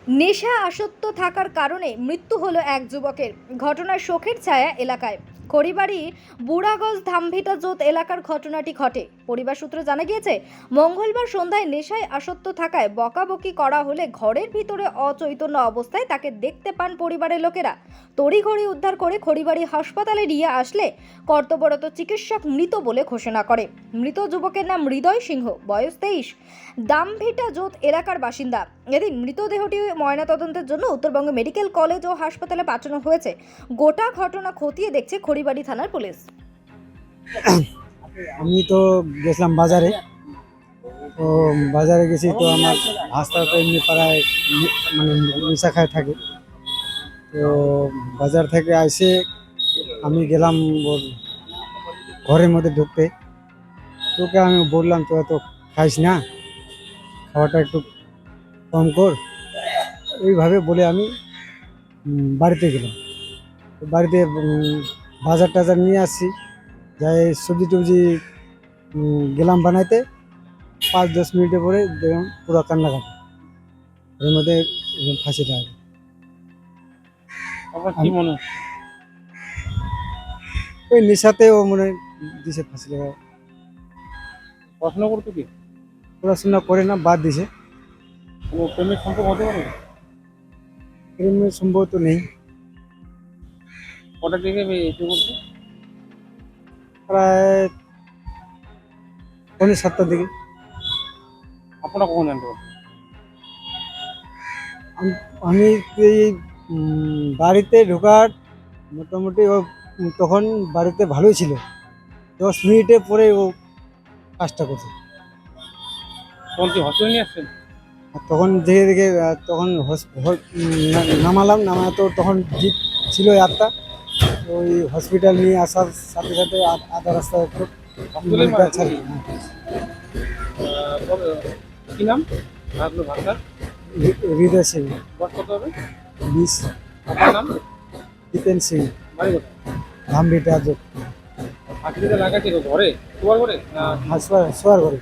নেশা আসক্ত থাকার কারণে মৃত্যু হলো এক যুবকের। ঘটনার শোকের ছায়া এলাকায়। খড়িবাড়ি বুড়াগজ ধামভিটা জোত এলাকার ঘটনাটি ঘটে। পরিবার সূত্রে জানা গিয়েছে, মঙ্গলবার সন্ধ্যায় নেশায় আসক্ত থাকায় বকাবকি করা হলে ঘরের ভিতরে অচৈতন্য অবস্থায় তাকে দেখতে পান পরিবারের লোকেরা। তড়িঘড়ি উদ্ধার করে খড়িবাড়ি হাসপাতালে নিয়ে আসলে কর্তব্যরত চিকিৎসক মৃত বলে ঘোষণা করে। মৃত যুবকের নাম হৃদয় সিংহ, বয়স 23, দামভিটা জোত এলাকার বাসিন্দা। এদিন মৃতদেহটি ময়নাতদন্তের জন্য উত্তরবঙ্গ মেডিকেল কলেজ ও হাসপাতালে পাঠানো হয়েছে। গোটা ঘটনা খতিয়ে দেখছে খড়িবাড়ি থানার পুলিশ। আমি তো গেছিলাম বাজারে। তো বাজারে গেছি, তো আমার ভাস্তা তো এমনি পাড়ায় মানে নেশা খায় থাকে। তো বাজার থেকে এসে আমি গেলাম ওর ঘরের মধ্যে ঢুকতে। তোকে আমি বললাম, তো এত খাইস না, খাওয়াটা একটু কম কর, এইভাবে বলে আমি বাড়িতে গেলাম। তো বাড়িতে বাজার টাজার নিয়ে আসছি, যাই সবজি টবজি গেলাম বানাইতে। 5-10 মিনিটের পরে দেখলাম পুরো কান্নাকাটি, এর মধ্যে ফাঁসি লাগে। কি মনে হয়? ওই নেশাতে ও মনে হয় দিছে ফাঁসি লাগা। পড়াশোনা করতো কি? পড়াশোনা করে না, বাদ দিছে। কোনো প্রেমের সম্পর্ক হতে পারে? প্রেমের সম্ভব তো নেই। কটা থেকে এসে করতো? প্রায় 7:30 দিকে। আপনারা কখন জানতে পারছেন? আমি এই বাড়িতে ঢোকার মোটামুটি ও তখন বাড়িতে ভালোই ছিল। 10 মিনিটে পরে ও কাজটা করছে। তখন কি হসপিটালে নিয়ে আসছেন? আর তখন দেখে দেখে তখন নামালাম, নামায় তো তখন জিপ ছিল 8টা। ওই হসপিটাল নিয়ে আসার সাথে সাথে আধা রাস্তা একটু হসপিটালে মারা গেছে? হ্যাঁ। কি নাম আপনার ভাষা? হৃদয় সিং, বয়স কত হবে? 20। আপনার নাম? দীপেন সিং, বাড়ি কোথায়? ধামভিটা জোট। ফাঁসিতে লাগা ছিল ঘরে, তোমার ঘরে না? শোয়ার ঘরে।